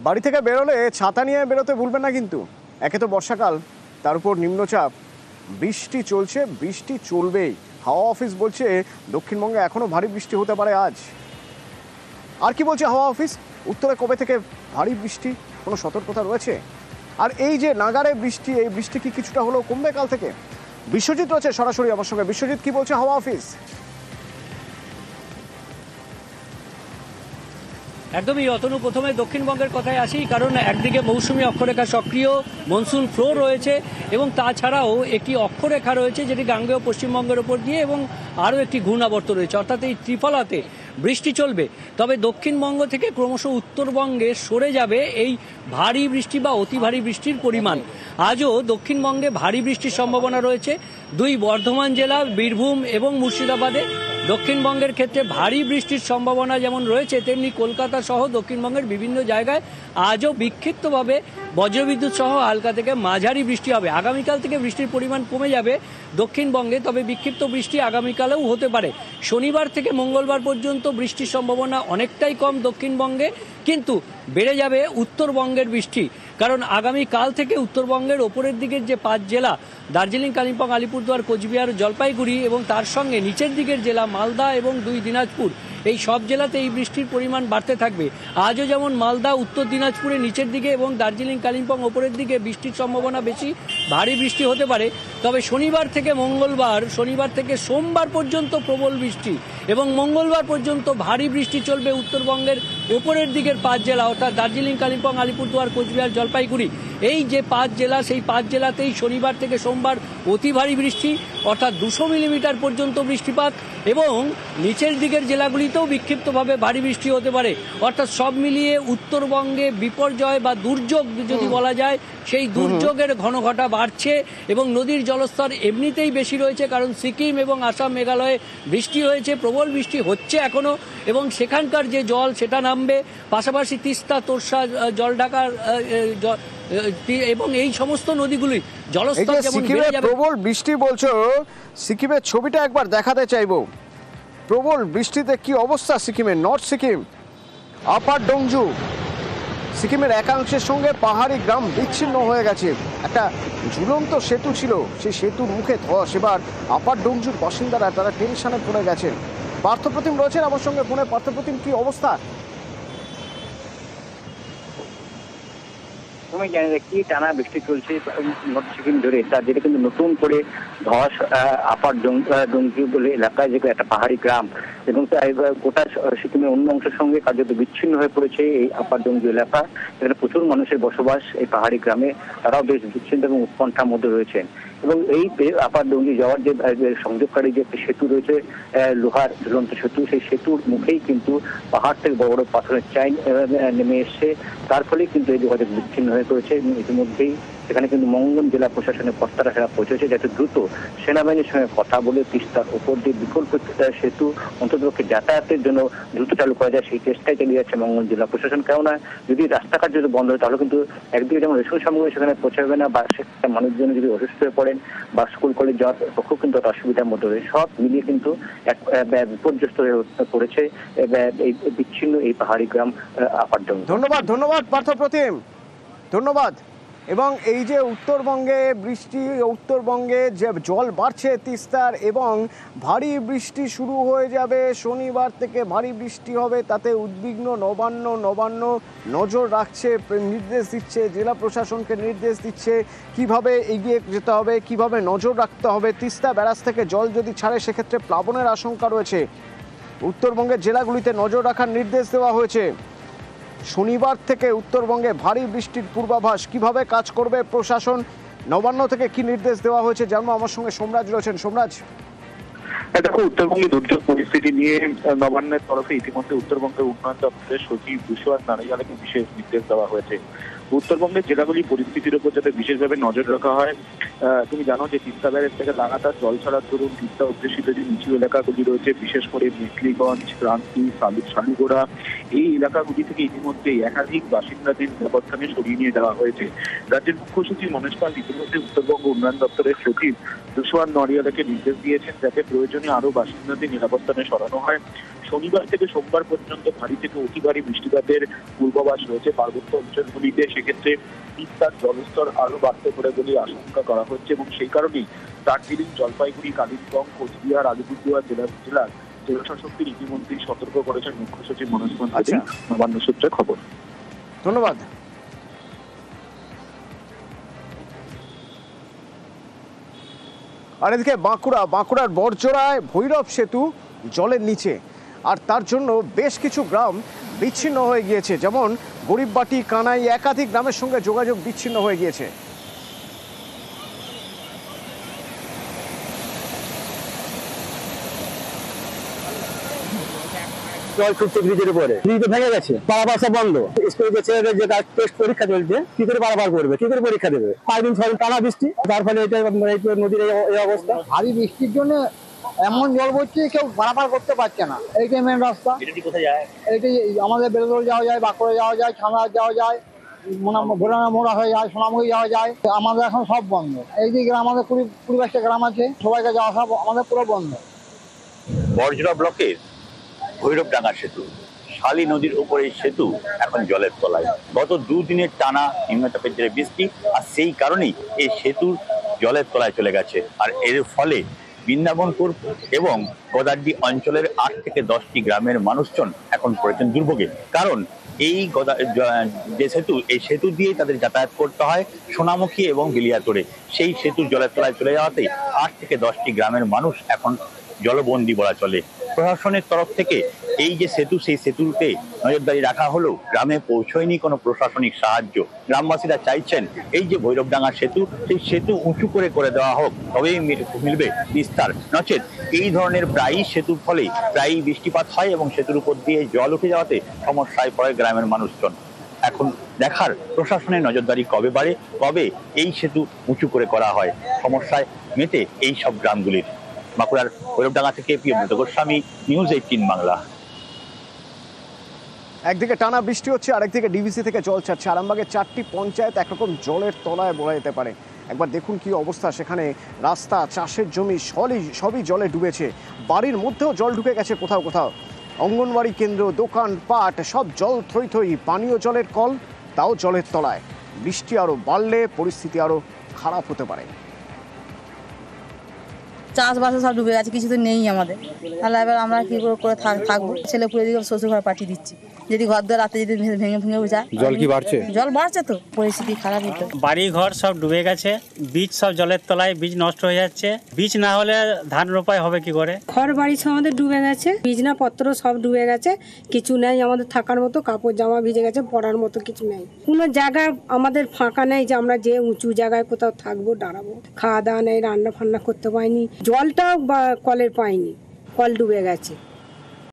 বাড়ি থেকে বেরোলে ছাতা নিয়ে বেরোতে ভুলবেন না কিন্তু। একে তো বর্ষাকাল, তার উপর নিম্নচাপ, বৃষ্টি চলছে, বৃষ্টি চলবেই। হাওয়া অফিস বলছে দক্ষিণবঙ্গে এখনো ভারী বৃষ্টি হতে পারে আজ। আর কি বলছে হাওয়া অফিস? উত্তরে কবে থেকে ভারী বৃষ্টি, কোনো সতর্কতা রয়েছে? আর এই যে নাগারে বৃষ্টি, এই বৃষ্টি কি কিছুটা হলেও কমবে কাল থেকে? বিশ্বজিৎ রয়েছে সরাসরি আমার সঙ্গে। বিশ্বজিৎ, কি বলছে হাওয়া অফিস? একদমই অতনু, প্রথমে দক্ষিণবঙ্গের কথায় আসি, কারণ একদিকে মৌসুমি অক্ষরেখা সক্রিয়, মনসুন ফ্লো রয়েছে এবং তাছাড়াও একটি অক্ষরেখা রয়েছে যেটি গাঙ্গেয় পশ্চিমবঙ্গের ওপর দিয়ে, এবং আরও একটি ঘূর্ণাবর্ত রয়েছে, অর্থাৎ এই ত্রিফলাতে বৃষ্টি চলবে। তবে দক্ষিণবঙ্গ থেকে ক্রমশ উত্তরবঙ্গে সরে যাবে এই ভারী বৃষ্টি বা অতি ভারী বৃষ্টির পরিমাণ। আজও দক্ষিণবঙ্গে ভারী বৃষ্টির সম্ভাবনা রয়েছে। দুই বর্ধমান জেলা, বীরভূম এবং মুর্শিদাবাদে দক্ষিণবঙ্গের ক্ষেত্রে ভারী বৃষ্টির সম্ভাবনা যেমন রয়েছে, তেমনি কলকাতা সহ দক্ষিণবঙ্গের বিভিন্ন জায়গায় আজও বিক্ষিপ্তভাবে বজ্রবিদ্যুৎ সহ হালকা থেকে মাঝারি বৃষ্টি হবে। আগামীকাল থেকে বৃষ্টির পরিমাণ কমে যাবে দক্ষিণবঙ্গে, তবে বিক্ষিপ্ত বৃষ্টি আগামীকালেও হতে পারে। শনিবার থেকে মঙ্গলবার পর্যন্ত বৃষ্টির সম্ভাবনা অনেকটাই কম দক্ষিণবঙ্গে, কিন্তু বেড়ে যাবে উত্তরবঙ্গের বৃষ্টি। কারণ আগামীকাল থেকে উত্তরবঙ্গের ওপরের দিকের যে 5 জেলা, দার্জিলিং, কালিম্পং, আলিপুরদুয়ার, কোচবিহার, জলপাইগুড়ি এবং তার সঙ্গে নিচের দিকের জেলা মালদা এবং 2 দিনাজপুর, এই সব জেলাতে এই বৃষ্টির পরিমাণ বাড়তে থাকবে। আজও যেমন মালদা, উত্তর দিনাজপুরে নিচের দিকে এবং দার্জিলিং, কালিম্পং ওপরের দিকে বৃষ্টির সম্ভাবনা বেশি, ভারী বৃষ্টি হতে পারে। তবে শনিবার থেকে মঙ্গলবার, শনিবার থেকে সোমবার পর্যন্ত প্রবল বৃষ্টি এবং মঙ্গলবার পর্যন্ত ভারী বৃষ্টি চলবে উত্তরবঙ্গের ওপরের দিকের 5 জেলা, অর্থাৎ দার্জিলিং, কালিম্পং, আলিপুরদুয়ার, কোচবিহার, জলপাইগুড়ি, এই যে 5 জেলা, সেই 5 জেলাতেই শনিবার থেকে সোমবার অতি ভারী বৃষ্টি, অর্থাৎ 200 মিলিমিটার পর্যন্ত বৃষ্টিপাত, এবং নিচের দিকের জেলাগুলিতেও বিক্ষিপ্তভাবে ভারী বৃষ্টি হতে পারে। অর্থাৎ সব মিলিয়ে উত্তরবঙ্গে বিপর্যয় বা দুর্যোগ যদি বলা যায়, সেই দুর্যোগের ঘনঘটা বাড়ছে এবং নদীর জলস্তর এমনিতেই বেশি রয়েছে, কারণ সিকিম এবং আসাম, মেঘালয়ে বৃষ্টি হয়েছে, প্রবল বৃষ্টি হচ্ছে এখনও, এবং সেখানকার যে জল সেটা নামবে। পাশাপাশি তিস্তা, তোরসা, জলঢাকার এবং এই সমস্ত নদীগুলি জলস্তর যেমন বেড়ে যাবে। প্রবল বৃষ্টি বলছো, সিকিমের ছবিটা একবার দেখাতে চাইবো। প্রবল বৃষ্টিতে কি অবস্থা সিকিমের? নর্থ সিকিম, আপার ডোংজু, সিকিমের একাংশের সঙ্গে পাহাড়ি গ্রাম বিচ্ছিন্ন হয়ে গেছে। একটা ঝুলন্ত সেতু ছিল, সেই সেতুর মুখে ধস। এবার আপার ডোংজুর বাসিন্দারা তারা টেনশনে পড়ে গেছেন। পার্থপ্রতিম রয়েছেন আমার সঙ্গে ফোনে। পার্থপ্রতিম, কি অবস্থা? তুমি জানি কি টানা বৃষ্টি চলছে নর্থ সিকিম জুড়ে, তার যেটা কিন্তু নতুন করে ধস আপার ডোংজু বলে এলাকায়, যেটা একটা পাহাড়ি গ্রাম, এবং গোটা সিকিমের অন্য অংশের সঙ্গে কার্যত বিচ্ছিন্ন হয়ে পড়েছে এই আপার ডোংজু এলাকা। এখানে প্রচুর মানুষের বসবাস এই পাহাড়ি গ্রামে, তারাও বেশ দুশ্চিন্তা এবং উৎকণ্ঠার মধ্যে রয়েছেন। এবং এই আপার ডোংজু যাওয়ার যে সংযোগকারী যে একটা সেতু রয়েছে, লোহার ঝুলন্ত সেতু, সেই সেতুর মুখেই কিন্তু পাহাড় থেকে বড় বড় পাথরের চাই নেমে এসছে, তার ফলে কিন্তু এই যোগাযোগ বিচ্ছিন্ন হয়ে পড়েছে। ইতিমধ্যেই সেখানে কিন্তু মঙ্গল জেলা প্রশাসনের কর্তারা সেটা পৌঁছেছে, যাতে দ্রুত সেনাবাহিনীর সঙ্গে কথা বলে তিস্তার উপর দিয়ে বিকল্প সেতু অন্ততপক্ষে যাতায়াতের জন্য দ্রুত চালু করা যায়, সেই চেষ্টাই চালিয়ে যাচ্ছে মঙ্গল জেলা প্রশাসন। কেননা যদি রাস্তাঘাট যদি বন্ধ হয়, তাহলে কিন্তু একদিকে যেমন রেশন সামগ্রী সেখানে পৌঁছাবে না, বা সেখানে মানুষজন যদি অসুস্থ হয়ে পড়েন বা স্কুল কলেজ যাওয়ার পক্ষেও কিন্তু একটা অসুবিধার মধ্যে রয়েছে। সব মিলিয়ে কিন্তু এক বিপর্যস্ত হয়ে পড়েছে এই বিচ্ছিন্ন এই পাহাড়ি গ্রাম আপার ডোংজু। ধন্যবাদ, ধন্যবাদ পার্থপ্রতিম, ধন্যবাদ। এবং এই যে উত্তরবঙ্গে বৃষ্টি, উত্তরবঙ্গে যে জল বাড়ছে তিস্তার, এবং ভারী বৃষ্টি শুরু হয়ে যাবে শনিবার থেকে, ভারী বৃষ্টি হবে, তাতে উদ্বিগ্ন নবান্ন নজর রাখছে, নির্দেশ দিচ্ছে, জেলা প্রশাসনকে নির্দেশ দিচ্ছে কিভাবে এগিয়ে যেতে হবে, কিভাবে নজর রাখতে হবে। তিস্তা ব্যারাজ থেকে জল যদি ছাড়ে সেক্ষেত্রে প্লাবনের আশঙ্কা রয়েছে। উত্তরবঙ্গের জেলাগুলিতে নজর রাখার নির্দেশ দেওয়া হয়েছে। শনিবার থেকে উত্তরবঙ্গে ভারী বৃষ্টির পূর্বাভাস, কিভাবে কাজ করবে প্রশাসন, নবান্ন থেকে কি নির্দেশ দেওয়া হয়েছে জানবো। আমার সঙ্গে সোমরাজ রয়েছেন। সোমরাজ, দেখো, উত্তরবঙ্গে দুর্যোগ পরিস্থিতি নিয়ে নবান্নের তরফে ইতিমধ্যে উত্তরবঙ্গের উন্নয়ন দপ্তরের সচিব তুষার নারিয়ালকে বিশেষ নির্দেশ দেওয়া হয়েছে। উত্তরবঙ্গের জেলাগুলি পরিস্থিতির উপর যাতে বিশেষভাবে নজর রাখা হয়। তুমি জানো যে তিস্তা ব্যারেজ থেকে লাগাতার জল ছাড়ার দরুন তিস্তা অধ্যুষিত যে নিচু এলাকাগুলি রয়েছে, বিশেষ করে মেখলিগঞ্জ, ক্রান্তি, শালুগোড়া, এই এলাকাগুলি থেকে ইতিমধ্যেই একাধিক বাসিন্দাদের নিরাপত্তানে সরিয়ে নিয়ে যাওয়া হয়েছে। রাজ্যের মুখ্য সচিব মনোজ পাল ইতিমধ্যে উত্তরবঙ্গ উন্নয়ন দপ্তরের সচিব তুষার নারিয়ালকে নির্দেশ দিয়েছেন যাতে প্রয়োজনে আরো বাসিন্দাদের নিরাপত্তানে সরানো হয়। শনিবার থেকে সোমবার পর্যন্ত ভারী থেকে অতি ভারী বৃষ্টিপাতের পূর্বাভাস রয়েছে পার্বত্য অঞ্চলগুলিতে। সেক্ষেত্রে তিস্তার জলস্তর আরো বাড়তে পারে বলে আশঙ্কা করা হচ্ছে এবং সেই কারণেই দার্জিলিং, জলপাইগুড়ি, কালিম্পং, কোচবিহার, আলিপুরদুয়ার জেলার জেলাশাসকদের ইতিমধ্যেই সতর্ক করেছেন মুখ্য সচিব মনোজ বন্দ্যোপাধ্যায়। নবান্ন সূত্রে খবর। ধন্যবাদ। আর এদিকে বাঁকুড়ার বড়জোড়ায় ভৈরব সেতু জলের নিচে, আর তার জন্য বেশ কিছু গ্রাম বিচ্ছিন্ন হয়ে গিয়েছে, যেমন গরিববাটি, কানাই, একাধিক গ্রামের সঙ্গে যোগাযোগ বিচ্ছিন্ন হয়ে গিয়েছে। জল ছুটছে ব্রিজের উপরে, ব্রিজ ভেঙে গেছে, পারাপার সব বন্ধ। স্কুলের ছেলেদের যে টেস্ট পরীক্ষা চলছে, কি করে পারাপার করবে, কি করে পরীক্ষা দেবে? 5 দিন 6 দিন টানা বৃষ্টি, যার ফলে নদীর এই অবস্থা। ভারী বৃষ্টির জন্য এমন জল পড়ছে কেউ পারাপার করতে পারছে না। এইটাই মেন রাস্তা। কোথায় যায়? এইটাই আমাদের বেলদৌড় যাওয়া যায়, বাঁকুড়া যাওয়া যায়, ছানা যাওয়া যায়, ভোলানা মোড়া হয়ে যায়, সোনামুখী যাওয়া যায়। আমাদের এখন সব বন্ধ। এই যে আমাদের 20-22টা গ্রাম আছে, সবাইকে যাওয়া সব আমাদের পুরো বন্ধ। বড়জোড়া ব্লকের ভৈরবডাঙ্গা সেতু, শালী নদীর উপরে সেতু এখন জলের তলায়। গত 2 দিনের টানা নিম্নচাপের জেরে বৃষ্টি, আর সেই কারণেই এই সেতুর জলের তলায় চলে গেছে। আর এর ফলে বৃন্দাবনপুর এবং গোদাড্ডি অঞ্চলের 8 থেকে 10টি গ্রামের মানুষজন এখন পড়েছেন দুর্ভোগে। কারণ এই যে সেতু, এই সেতু দিয়েই তাদের যাতায়াত করতে হয় সোনামুখী এবং বিলিয়াতোড়ে। সেই সেতুর জলের তলায় চলে যাওয়াতে 8 থেকে 10টি গ্রামের মানুষ এখন জলবন্দী বলা চলে। প্রশাসনের তরফ থেকে এই যে সেতু, সেই সেতুতে নজরদারি রাখা হলেও গ্রামে পৌঁছয়নি কোনো প্রশাসনিক সাহায্য। গ্রামবাসীরা চাইছেন এই যে ভৈরবডাঙ্গা সেতু, সেই সেতু উঁচু করে দেওয়া হোক, তবেই মিলবে বিস্তার। নচেত এই ধরনের প্রায়ই সেতুর ফলে প্রায়ই বৃষ্টিপাত হয় এবং সেতুর উপর দিয়ে জল উঠে যাওয়াতে সমস্যায় পড়ে গ্রামের মানুষজন। এখন দেখার প্রশাসনের নজরদারি কবে বাড়ে, কবে এই সেতু উঁচু করে করা হয়, সমস্যায় মেতে এই সব গ্রামগুলির। বাঁকুড়ার ভৈরবডাঙ্গা থেকে প্রিয়ব্রত গোস্বামী, নিউজ 18 বাংলা। একদিকে টানা বৃষ্টি হচ্ছে, আরেকদিকে ডিভিসি থেকে জল ছাড়ছে। আরামবাগের 4টি পঞ্চায়েত একরকম জলের তলায় বলা যেতে পারে। একবার দেখুন কি অবস্থা সেখানে। রাস্তা, চাষের জমি সবই জলে ডুবেছে। বাড়ির মধ্যেও জল ঢুকে গেছে কোথাও কোথাও। অঙ্গনওয়াড়ি কেন্দ্র, দোকান পাট সব জল থই। পানীয় জলের কল তাও জলের তলায়। বৃষ্টি আরও বাড়লে পরিস্থিতি আরও খারাপ হতে পারে। চাষবাসে সব ডুবে গেছে, কিছু তো নেই আমাদের। তাহলে এবার আমরা কি করে থাকবো? ছেলে পুলে দিকে শ্বশুর ঘর পাঠিয়ে দিচ্ছি। যদি ঘর দিয়ে রাতে যদি ভেঙে যায়, জল কি বাড়ছে? জল বাড়ছে তো, পরিস্থিতি খারাপই তো। বাড়ি ঘর সব ডুবে গেছে, বীজ সব জলের তলায়, বীজ নষ্ট হয়ে যাচ্ছে। বীজ না হলে ধান রোপাই হবে কি করে? ঘর বাড়ি সব আমাদের ডুবে গেছে, বিছনাপত্র সব ডুবে গেছে, কিছু নেই আমাদের থাকার মতো। কাপড় জামা ভিজে গেছে, পরার মতো কিছু নেই। কোনো জায়গায় আমাদের ফাঁকা নেই যে আমরা যে উঁচু জায়গায় কোথাও থাকবো, দাঁড়াবো। খাওয়া দাওয়া নেই, রান্না ফান্না করতে পারিনি। জলটাও কলের পাইনি, কল ডুবে গেছে।